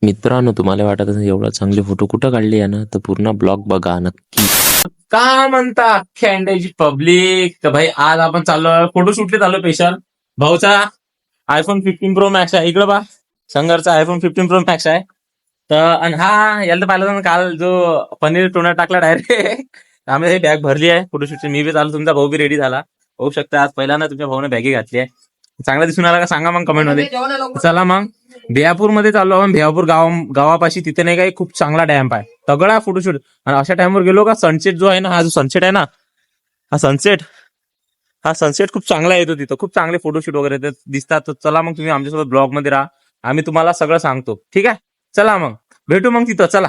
मित्रांनो, तुम्हाला वाटत असेल एवढा चांगले फोटो कुठं काढले ना, तर पूर्ण ब्लॉग बघा नक्की. का म्हणता अख्ख्या इंडियाची पब्लिक. तर भाई आज आपण चाललो फोटोशूटला चाललो स्पेशल. भाऊचा आयफोन 15 प्रो मॅक्स आहे. इकडं बा संगरचा आयफोन 15 प्रो मॅक्स आहे. तर आणि हा याला तर पाहिलं ना काल जो पनीर टोना टाकला डायरेक्ट. आम्ही ही बॅग भरली आहे फोटोशूटची. मी बी चालू, तुमचा भाऊ बी रेडी झाला. होऊ शकतं आज पहिल्यांदा तुमच्या भाऊने बॅगी घातली आहे. चांगला दिसून आला का सांगा मग कमेंट मध्ये. चला मग बिहापूर मध्ये चाललो आपण. बिहापूर गावापाशी तिथे नाही काही खूप चांगला डॅम्प आहे. तगडा फोटोशूट. आणि अशा टाइमवर गेलो का सनसेट जो आहे ना, हा जो सनसेट आहे ना, हा सनसेट खूप चांगला येतो तिथं. खूप चांगले फोटोशूट वगैरे दिसतात. तर चला मग तुम्ही आमच्यासोबत ब्लॉग मध्ये राहा. आम्ही तुम्हाला सगळं सांगतो. ठीक आहे, चला मग भेटू मग तिथं. चला.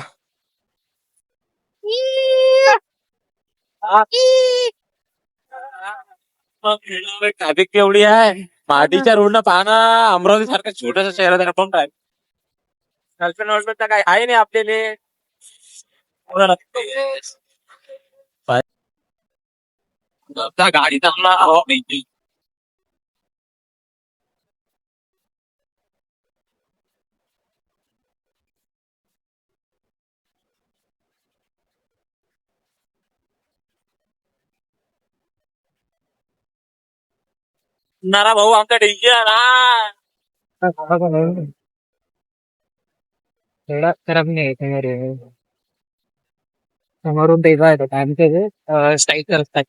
ट्रॅफिक केवढी आहे. पहाटीच्या रोडला पाहणं. अमरावती सारखा छोटासा शहरात आहे पण काय गर्लफ्रेंड वर्लफ्रेंड काय आहे नाही आपल्याला. गाडी चांगला हवा पाहिजे. नारा भाऊ आमचा टेन्शन हा. थोडा खराब नाही आहे समोरून ते टाइम स्ट्राईक असतात.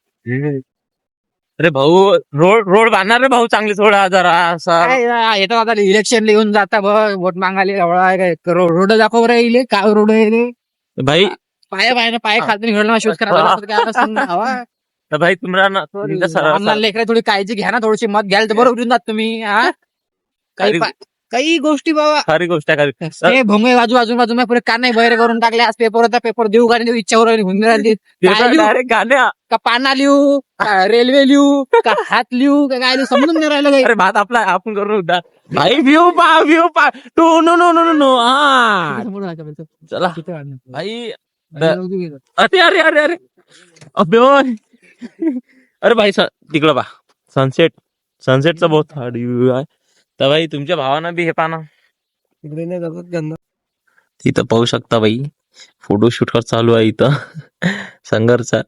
अरे भाऊ रोड बांधणार रे भाऊ चांगली थोडा जरा असा. येतो आता इलेक्शन येऊन जाता वोट मागायला एवढा रोड दाखव राहिले काय रोड आहे भाई पाय खालून घडला शूज करावा. तर भाई तुम्हाला लेकरं थोडी काळजी घ्या ना, थोडीशी मत घ्याल तर बरोबर येऊन जात तुम्ही. काही गोष्टी बाबा खरी गोष्ट आहे. ते भोंगे बाजू पुढे का नाही बाहेर करून टाकले. आज पेपर होता, पेपर देऊ का नाही देऊ इच्छावर राहिली. डायरेक्ट गाण्या का पाना लिहू का रेल्वे लिहू का हात लिहू का काय लिहू समजून नाही राहिलं काही. अरे भात आपला आपण करून उद्या भाई व्ह्यू पा टू नो नो नो नो हा. चला भाई. अरे अरे अरे अरे अबे ओय. अरे भाई तिकडं पा सनसेटचा बहुत हार्ड व्ह्यू आहे. तर भाई तुमच्या भावानं बी हे पाना तिथं पाहू शकता भाई. फोटोशूट चालू आहे इथं संगरचा.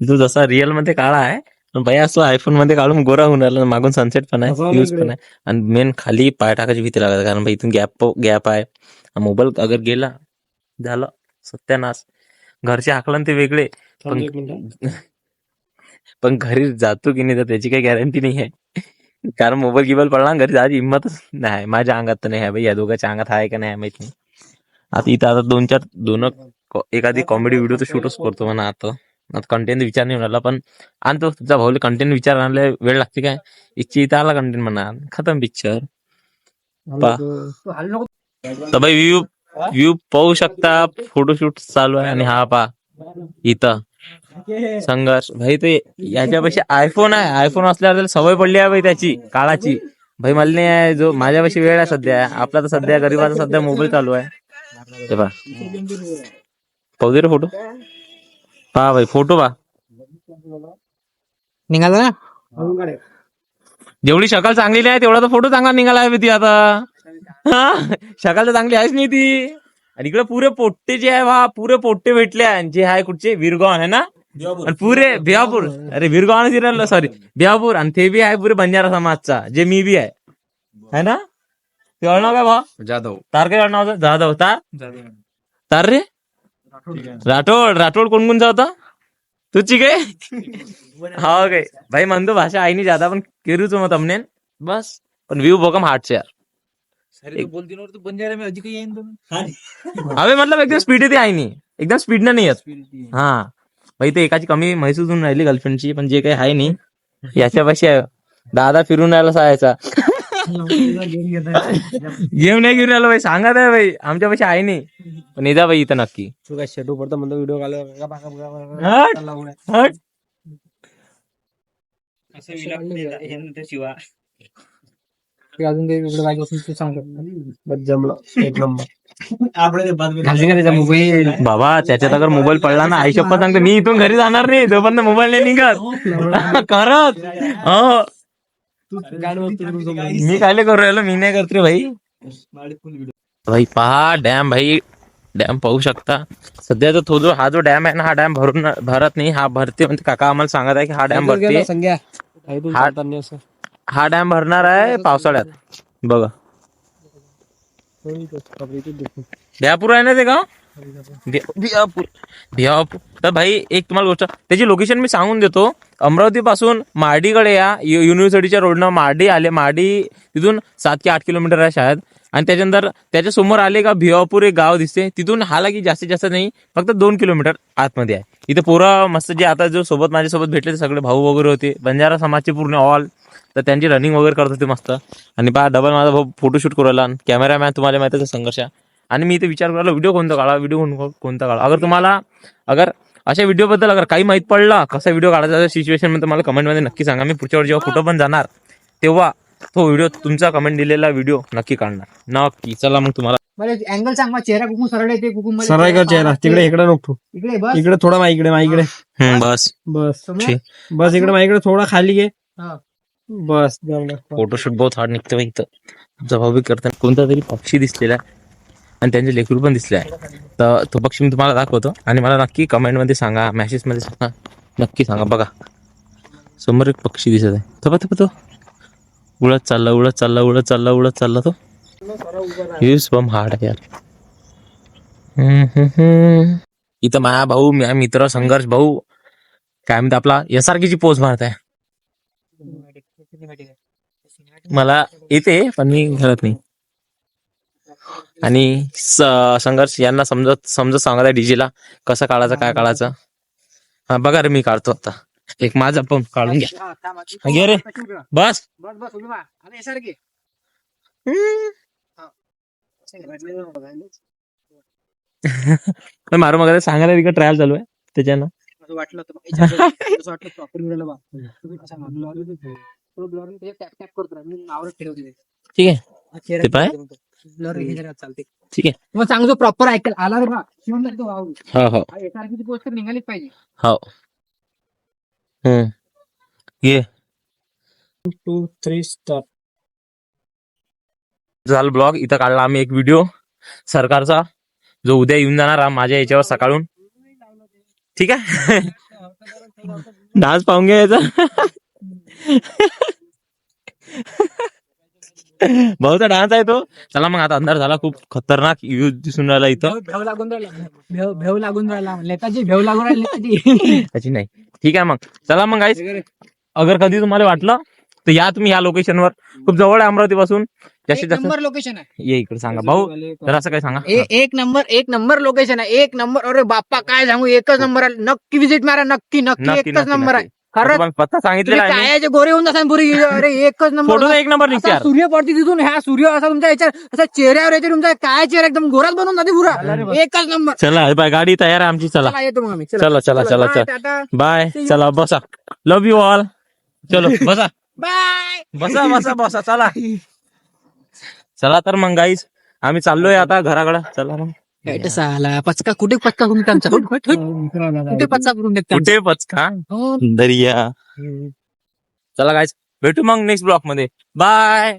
जो जसा रिअल मध्ये काळा आहे पण भाई असं आयफोन मध्ये काढून गोरा होऊन राहिला. मागून सनसेट पण आहे, व्ह्यूज पण आहे. आणि मेन खाली पाय टाकायची भीती लागत कारण भाई इथून गॅप आहे. मोबाईल अगर गेला झालं सत्यानाश. घरचे हाकलन ते वेगळे पण घरी जातो की नाही तर त्याची काही गॅरंटी नाही आहे. कारण मोबाईल गिबाईल पडला घरी जायची हिंमतच नाही. माझ्या अंगात तर नाही आहे भाई. या दोघांच्या अंगात आहे का नाही माहित नाही. आता इथं दोन एखादी कॉमेडी व्हिडिओ तर शूटच करतो म्हणा. आता कंटेंट विचार नाही म्हणाला पण आणतो. तुझा भाऊ कंटेंट विचार आणले वेळ लागते काय. इथं आला कंटेंट म्हणा खतम पिक्चर. तर भाई व्ह्यू पाहू शकता. फोटोशूट चालू आहे. आणि हा पा इथं संघर्ष भाई. ते याच्यापाशी आयफोन आहे. आयफोन असल्यावर त्याला सवय पडली आहे भाई त्याची काळाची. भाई मला नाही आहे जो माझ्यापाशी वेळ आहे सध्या. आपला तर सध्या गरीबाचा सध्या मोबाईल चालू आहे. ते पा पाहू दे रे फोटो. पा भाई फोटो पा निघाला ना. जेवढी शकाल चांगली नाही तेवढा तर फोटो चांगला निघाला आहे ती. आता शकाल तर चांगली आहेच नाही ती. आणि इकडे पुरे पोट्टे जे आहे पुरे पोट्टे भेटले. जे आहे कुठचे विरगॉन आहे ना. आणि पुरे बिहापूर. अरे विरगॉन फिरायला सॉरी बिहापूर. आणि ते बी आहे पुरे बंजारा समाजचा जे मी बी आहे ना. ते नाव काय भा जाधव. तार काय नाव जाधव. तार रे राठोड कोण होता तुझी काय. हा काय भाई म्हणतो भाषा आहे नाही जादा पण केरूच मग तमने बस. पण व्ह्यू बघम हार्टचे यार. अबे मतलब एकदम स्पीड येते आहे नाही. एकदम स्पीडनं नाही येत. हा भाई ते एकाची कमी महसूस होऊन राहिली गर्लफ्रेंडची. पण जे काही आहे नाही याच्यापाशी आहे. दादा फिरून राहिला सायचा गेम नाही घेऊन राहिलो भाई. सांगत आहे भाई आमच्यापाशी आहे नाही. पण येदा भाई इथं नक्की. शेटू पडतो म्हणतो व्हिडिओ अजून काही वेगळं पाहिजे असेल तू सांगतो. जमलं एक नंबर मोबाईल बाबा. त्याच्यात अगर मोबाईल पडला ना आई शप्पथ सांगतो मी इथून घरी जाणार नाही जोपर्यंत मोबाईल नाही निघत. खरंच हो. मी कायले करू राहिलो. मी नाही करत रे भाई. भाई पहा डॅम, भाई डॅम पाहू शकता. सध्या तर तो हा जो डॅम आहे ना, हा डॅम भरत नाही. हा भरते म्हणजे काका आम्हाला सांगत आहे की हा डॅम भरते. हा डॅम भरणार आहे पावसाळ्यात. बघा बिहापूर आहे ना ते गाव, बिहापूर. तर भाई एक तुम्हाला गोष्ट, त्याची लोकेशन मी सांगून देतो. अमरावती पासून मार्डीकडे या, युनिव्हर्सिटीच्या रोडनं मार्डी आले. मार्डी तिथून 7 की 8 किलोमीटर आहे शायद. आणि त्याच्यानंतर त्याच्या समोर आले का भिवापूर एक गाव दिसते. तिथून हालाकी जास्तीत जास्त नाही, फक्त 2 किलोमीटर आतमध्ये आहे. इथे पोरं मस्त जे आता जो सोबत माझ्यासोबत भेटले ते सगळे भाऊ वगैरे होते, बंजारा समाजचे पूर्ण ऑल. तर त्यांची रनिंग वगैरे करत होते मस्त. आणि पहा डबल माझा भाऊ फोटोशूट करायला, कॅमेरामॅन तुम्हाला माहिती आहे संघर्ष. आणि मी इथे विचार करायला व्हिडिओ कोणता काढा, कोणता काढा. अगर तुम्हाला अशा व्हिडिओ बद्दल अगर काही माहित पडला कसा व्हिडिओ काढायचा सिच्युएशन मध्ये, मला कमेंटमध्ये नक्की सांगा. मी पुढच्या वेळी जेव्हा कुठं पण जाणार तेव्हा तो व्हिडिओ, तुमचा कमेंट दिलेला व्हिडिओ नक्की काढणार नक्की. चला मग तुम्हाला अँगल सांग मग. चेहरा कुकू सरळ येते, कुकू सरळ कर चेहरा. तिकडे इकडे नको, इकडे बस. इकडे थोडा माईकडे बस बस ठीक. बस इकडे माईकडे थोडा खाली घे. हा. बस फोटोशूट बहुत हार्ड निघतं इथं. तुमचा भाऊ बी करताना कोणता तरी पक्षी दिसलेला आहे आणि त्यांचे लेकरू पण दिसले आहे. तर तो पक्षी मी तुम्हाला दाखवतो आणि मला नक्की कमेंटमध्ये सांगा, मेसेजमध्ये सांगा, नक्की सांगा. बघा समोर एक पक्षी दिसत आहे. तो उडत चालला तो. यूज बम हार्ड आहे यार. इथं माझा भाऊ, माझा मित्र संघर्ष भाऊ काय म्हणते आपला यासारखीची पोच मारत आहे. मला येते पण मी घरात नाही. आणि संघर्ष यांना समजत सांगत आहे डीजेला कसं काढायचं, काय काढायचं. हा बघा रे, मी काढतो आता. एक माझा पण काढून घ्या. घे रे, बस. मारू मग सांगायला तिकडे ट्रायल चालू आहे त्याच्यानं. वाटलं ठीक आहे ते पाय. चालते. ठीक आहे मग सांग जो प्रॉपर ऐकल आला रे बा. हो एसआरपीची पोस्ट निघालीच पाहिजे. हो. ये 2 3 स्टार्ट. झालं ब्लॉग. इथं काढला आम्ही एक व्हिडिओ सरकारचा, जो उद्या येऊन जाणार माझ्या याच्यावर सकाळून. ठीक आहे. डान्स पाहून घ्यायचा. भाऊचा डान्स आहे तो. चला मग आता अंधार झाला, खूप खतरनाक यूज दिसून राहिला इथं. भेव लागून राहिला नेताजी. भेव लागून राहिला नेताजी. त्याची नाही. ठीक आहे मग चला मग गाईस, अगर कधी तुम्हाला वाटलं तर या तुम्ही या लोकेशनवर. खूप जवळ आहे अमरावती पासून. जास्तीत जास्त नंबर लोकेशन आहे. ये इकडे सांगा भाऊ, जरा असं काय सांगा. एक नंबर लोकेशन आहे. 1 नंबर. अरे बाप्पा काय सांगू, एकच नंबर आहे. नक्की विजिट मारा. नक्की एकच नंबर आहे. खरंच पत्ता सांगितलेला आहे. कायाचे गोरे होऊन जातात पुरी. अरे एकच नंबर. फोटो एक नंबर निघते यार. सूर्य पडते तिथून. ह्या सूर्य असा तुमच्या याच्यावर असा चेहऱ्यावर येते. तुमचा काय चेहरा एकदम गोराच बनवून जाते पुरा. एकच नंबर. चला बाय, गाडी तयार आहे आमची. चला येतो मग आम्ही. चला टाटा. बाय. चला बसा. Love you all. चलो बसा बाय. बसा. चला तर मग गाईज आम्ही चाललोय आता घराकडे. चला मग. साला पचका कुठे पचका करून त्यांचा कुठे पचका करून देत कुठे पचका दरिया. चला गाईज भेटू मग नेक्स्ट ब्लॉक मध्ये. बाय.